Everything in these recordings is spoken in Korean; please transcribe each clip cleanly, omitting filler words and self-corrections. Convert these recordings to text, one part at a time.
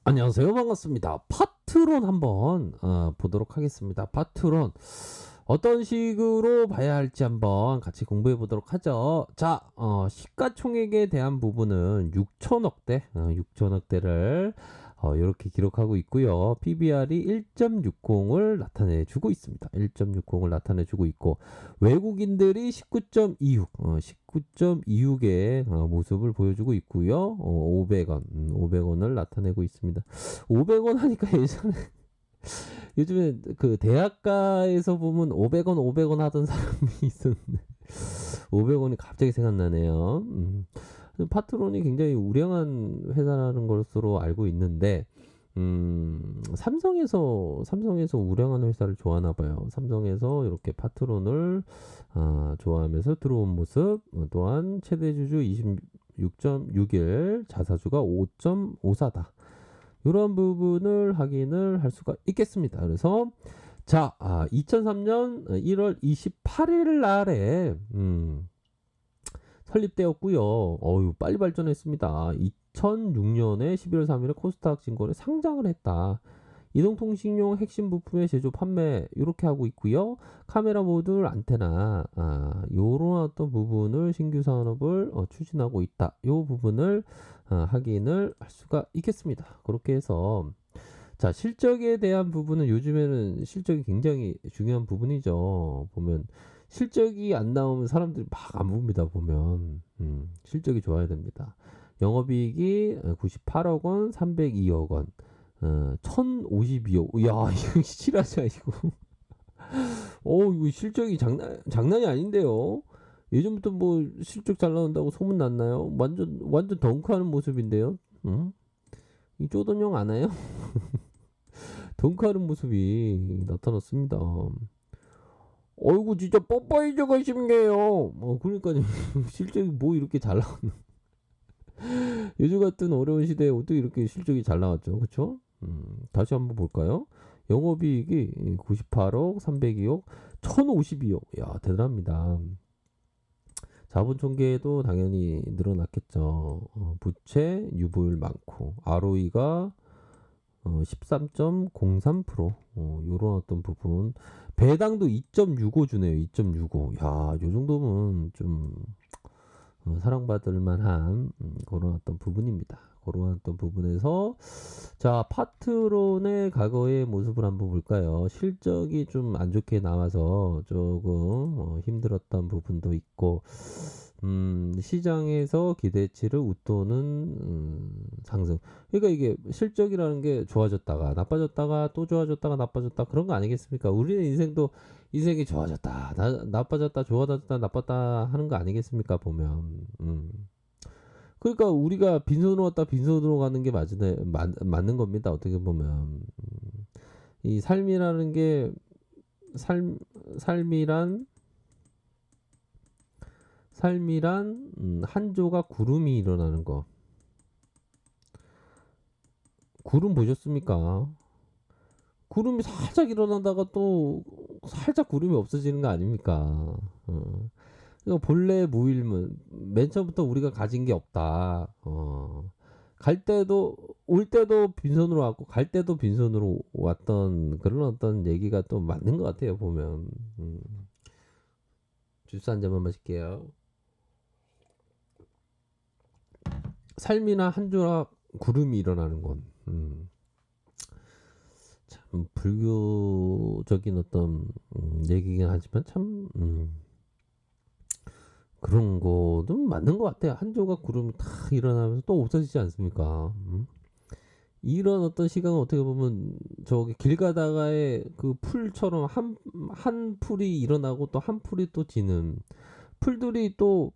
안녕하세요. 반갑습니다. 파트론 한번 보도록 하겠습니다. 파트론 어떤 식으로 봐야 할지 한번 같이 공부해 보도록 하죠. 자, 시가총액에 대한 부분은 6천억대, 6천억대를 이렇게 기록하고 있고요. PBR이 1.60을 나타내주고 있습니다. 1.60을 나타내주고 있고 외국인들이 19.26, 19.26의 모습을 보여주고 있고요. 500원, 500원을 나타내고 있습니다. 500원 하니까 예전에 요즘에 그 대학가에서 보면 500원, 500원 하던 사람이 있었는데 500원이 갑자기 생각나네요. 파트론이 굉장히 우량한 회사라는 것으로 알고 있는데 삼성에서 우량한 회사를 좋아하나 봐요. 삼성에서 이렇게 파트론을 좋아하면서 들어온 모습, 또한 최대 주주 26.61, 자사주가 5.54다. 이런 부분을 확인을 할 수가 있겠습니다. 그래서 자, 2003년 1월 28일 날에 설립되었고요. 어유 빨리 발전했습니다. 2006년에 11월 3일에 코스닥 증권에 상장을 했다. 이동통신용 핵심 부품의 제조 판매 이렇게 하고 있고요. 카메라 모듈 안테나 요런 어떤 부분을 신규 산업을 추진하고 있다. 요 부분을 확인을 할 수가 있겠습니다. 그렇게 해서 자, 실적에 대한 부분은 요즘에는 실적이 굉장히 중요한 부분이죠. 보면 실적이 안 나오면 사람들이 막 안 봅니다. 보면 실적이 좋아야 됩니다. 영업이익이 98억 원, 302억 원, 1052억. 야, 이거 실하자 이거. 이거 실적이 장난이 아닌데요. 예전부터 뭐 실적 잘 나온다고 소문 났나요? 완전 덩크하는 모습인데요. 이 쪼던형 아나요? 덩크하는 모습이 나타났습니다. 어이구 진짜 뽀뽀해줘가 싶네요. 그러니까 실적이 뭐 이렇게 잘 나왔나. 요즘 같은 어려운 시대에 어떻게 이렇게 실적이 잘 나왔죠, 그렇죠? 다시 한번 볼까요? 영업이익이 98억, 302억, 1052억. 야, 대단합니다. 자본 총계도 당연히 늘어났겠죠. 부채 유보율 많고 ROE가 13.03%, 요런 어떤 부분. 배당도 2.65 주네요. 2.65. 야, 요 정도면 좀 사랑받을 만한 그런 어떤 부분입니다. 그런 어떤 부분에서 자, 파트론의 과거의 모습을 한번 볼까요? 실적이 좀 안 좋게 나와서 조금 힘들었던 부분도 있고 시장에서 기대치를 웃도는 상승. 그러니까 이게 실적이라는 게 좋아졌다가 나빠졌다가 또 좋아졌다가 나빠졌다 그런 거 아니겠습니까? 우리는 인생이 좋아졌다, 나빠졌다, 좋아졌다, 나빴다 하는 거 아니겠습니까? 보면. 그러니까 우리가 빈손으로 왔다 빈손으로 가는 게 맞는 겁니다. 어떻게 보면. 이 삶이라는 게 삶, 삶이란 한 조각 구름이 일어나는 거. 구름 보셨습니까? 구름이 살짝 일어나다가 또 살짝 구름이 없어지는 거 아닙니까? 그러니까 본래 무일문. 맨 처음부터 우리가 가진 게 없다. 갈 때도 올 때도 빈손으로 왔고 갈 때도 빈손으로 왔던 그런 어떤 얘기가 또 맞는 것 같아요. 보면. 주스 한 잔만 마실게요. 삶이나 한 조각 구름이 일어나는 건 참 불교적인 어떤 얘기긴 하지만 참 그런 거도 맞는 것 같아요. 한 조각 구름이 탁 일어나면서 또 없어지지 않습니까? 이런 어떤 시간은 어떻게 보면 저기 길 가다가의 그 풀처럼 한 풀이 일어나고 또 한 풀이 또 지는 풀들이 또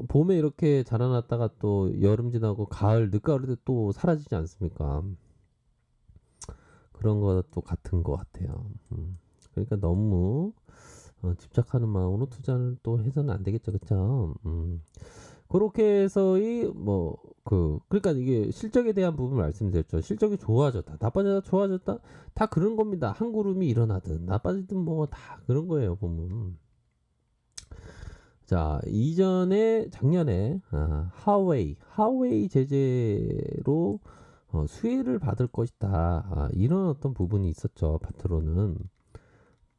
봄에 이렇게 자라났다가 또 여름 지나고 가을 늦가을에 또 사라지지 않습니까? 그런 것도 같은 것 같아요. 그러니까 너무 집착하는 마음으로 투자를 또 해서는 안 되겠죠, 그렇죠? 그렇게 해서의 그러니까 이게 실적에 대한 부분 말씀드렸죠. 실적이 좋아졌다, 나빠졌다, 좋아졌다, 다 그런 겁니다. 한 구름이 일어나든 나빠지든 뭐 다 그런 거예요, 보면. 자, 이전에 작년에 하웨이 제재로 수혜를 받을 것이다. 이런 어떤 부분이 있었죠. 파트로는.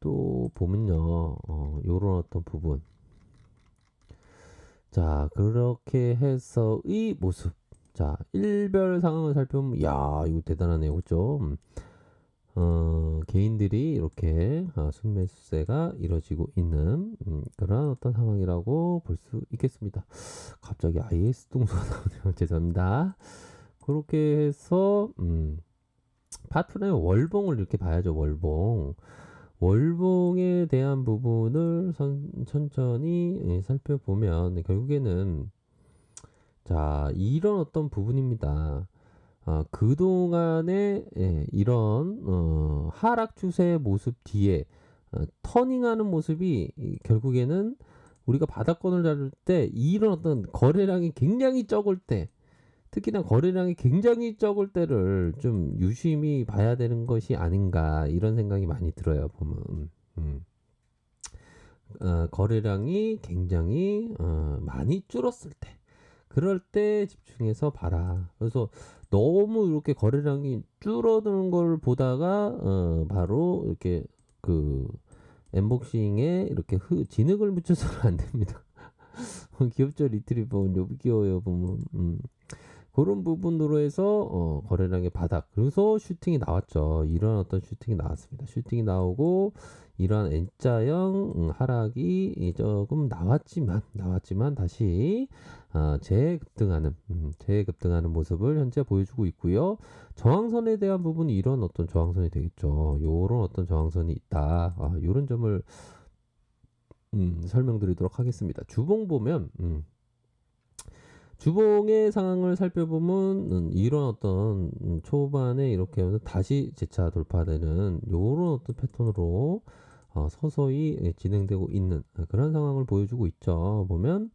또 보면요. 요런 어떤 부분. 자, 그렇게 해서의 모습. 자, 일별 상황을 살펴보면, 야, 이거 대단하네요. 그죠? 개인들이 이렇게 순매수세가 이뤄지고 있는 그런 어떤 상황이라고 볼 수 있겠습니다. 갑자기 IS 동수가 나오네요. 죄송합니다. 그렇게 해서 파트너의 월봉을 이렇게 봐야죠. 월봉. 월봉에 대한 부분을 천천히 살펴보면 결국에는 자 이런 어떤 부분입니다. 그동안의 이런 하락 추세의 모습 뒤에 터닝하는 모습이 결국에는 우리가 바닥권을 잡을 때 이런 어떤 거래량이 굉장히 적을 때 특히나 거래량이 굉장히 적을 때를 좀 유심히 봐야 되는 것이 아닌가 이런 생각이 많이 들어요. 보면 거래량이 굉장히 많이 줄었을 때 그럴 때 집중해서 봐라. 그래서 너무 이렇게 거래량이 줄어드는 걸 보다가 바로 이렇게 그 엠복싱에 이렇게 진흙을 묻혀서는 안 됩니다. 귀엽죠 리트리버 여기 귀여워요 보면 그런 부분으로 해서 거래량의 바닥 그래서 슈팅이 나왔죠. 이런 어떤 슈팅이 나왔습니다. 슈팅이 나오고 이러한 N자형 하락이 조금 나왔지만 다시 재급등하는 모습을 현재 보여주고 있고요. 저항선에 대한 부분이 이런 어떤 저항선이 되겠죠. 요런 어떤 저항선이 있다. 요런 점을 설명드리도록 하겠습니다. 주봉 보면 주봉의 상황을 살펴보면 이런 어떤 초반에 이렇게 하면서 다시 재차 돌파되는 이런 어떤 패턴으로 서서히 진행되고 있는 그런 상황을 보여주고 있죠. 보면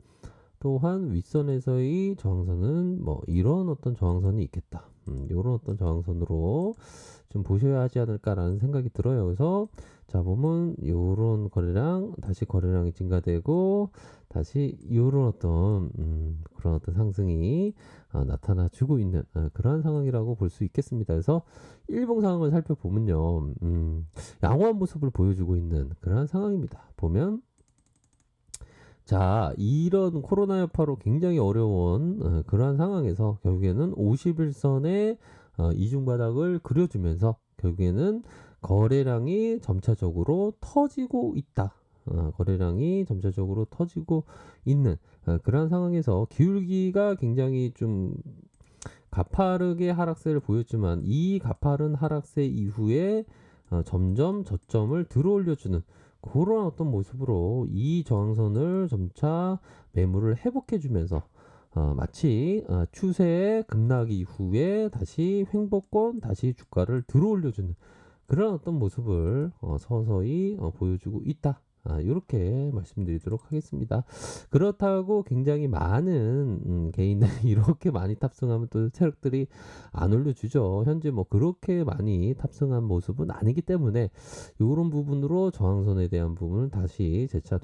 또한 윗선에서의 저항선은 뭐 이런 어떤 저항선이 있겠다. 이런 어떤 저항선으로 좀 보셔야 하지 않을까라는 생각이 들어요. 그래서 자 보면 요런 거래량 다시 거래량이 증가되고 다시 요런 어떤 그런 어떤 상승이 나타나 주고 있는 그러한 상황이라고 볼 수 있겠습니다. 그래서 일봉 상황을 살펴보면요 양호한 모습을 보여주고 있는 그러한 상황입니다. 보면 자 이런 코로나 여파로 굉장히 어려운 그러한 상황에서 결국에는 51선의 이중바닥을 그려주면서 결국에는 거래량이 점차적으로 터지고 있다. 거래량이 점차적으로 터지고 있는 그러한 상황에서 기울기가 굉장히 좀 가파르게 하락세를 보였지만 이 가파른 하락세 이후에 점점 저점을 들어올려주는 그런 어떤 모습으로 이 저항선을 점차 매물을 회복해주면서 마치 추세의 급락 이후에 다시 횡보권 다시 주가를 들어올려주는 그런 어떤 모습을 서서히 보여주고 있다. 이렇게 말씀드리도록 하겠습니다. 그렇다고 굉장히 많은 개인들이 이렇게 많이 탑승하면 또 세력들이 안 올려주죠. 현재 뭐 그렇게 많이 탑승한 모습은 아니기 때문에 이런 부분으로 저항선에 대한 부분을 다시 재차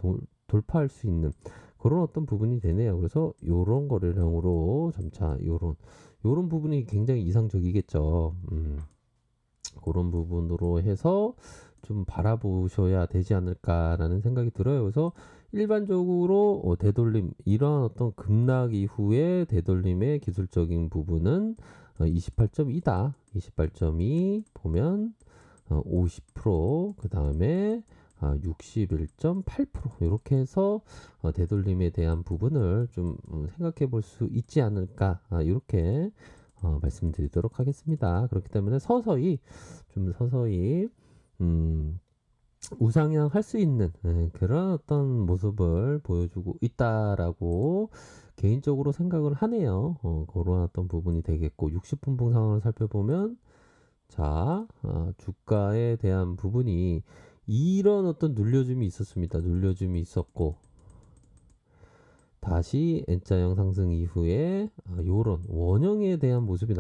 돌파할 수 있는 그런 어떤 부분이 되네요. 그래서 요런 거래량으로 점차 요런 부분이 굉장히 이상적이겠죠. 그런 부분으로 해서 좀 바라보셔야 되지 않을까라는 생각이 들어요. 그래서 일반적으로 되돌림 이러한 어떤 급락 이후에 되돌림의 기술적인 부분은 28.2다. 28.2 보면 50%그 다음에 61.8% 이렇게 해서 되돌림에 대한 부분을 좀 생각해 볼 수 있지 않을까 이렇게 말씀드리도록 하겠습니다. 그렇기 때문에 서서히 우상향 할 수 있는 그런 어떤 모습을 보여주고 있다라고 개인적으로 생각을 하네요. 그런 어떤 부분이 되겠고 60분봉 상황을 살펴보면 자 주가에 대한 부분이 이런 어떤 눌려줌이 있었습니다. 눌려줌이 있었고 다시 N자형 상승 이후에 요런 원형에 대한 모습이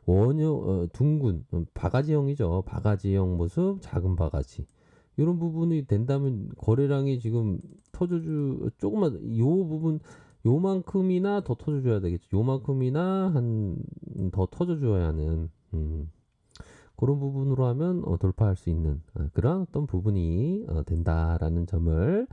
원형 둥근 바가지형이죠. 바가지형 모습 작은 바가지 이런 부분이 된다면 거래량이 지금 터져주 조금만 요 부분 요만큼이나 더 터져줘야 되겠죠. 요만큼이나 한 더 터져줘야 하는 그런 부분으로 하면 돌파할 수 있는 그런 어떤 부분이 된다라는 점을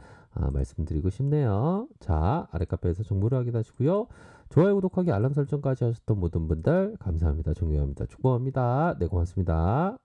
말씀드리고 싶네요. 자, 아래 카페에서 정보를 확인하시고요. 좋아요, 구독하기, 알람 설정까지 하셨던 모든 분들 감사합니다. 존경합니다. 축복합니다. 네, 고맙습니다.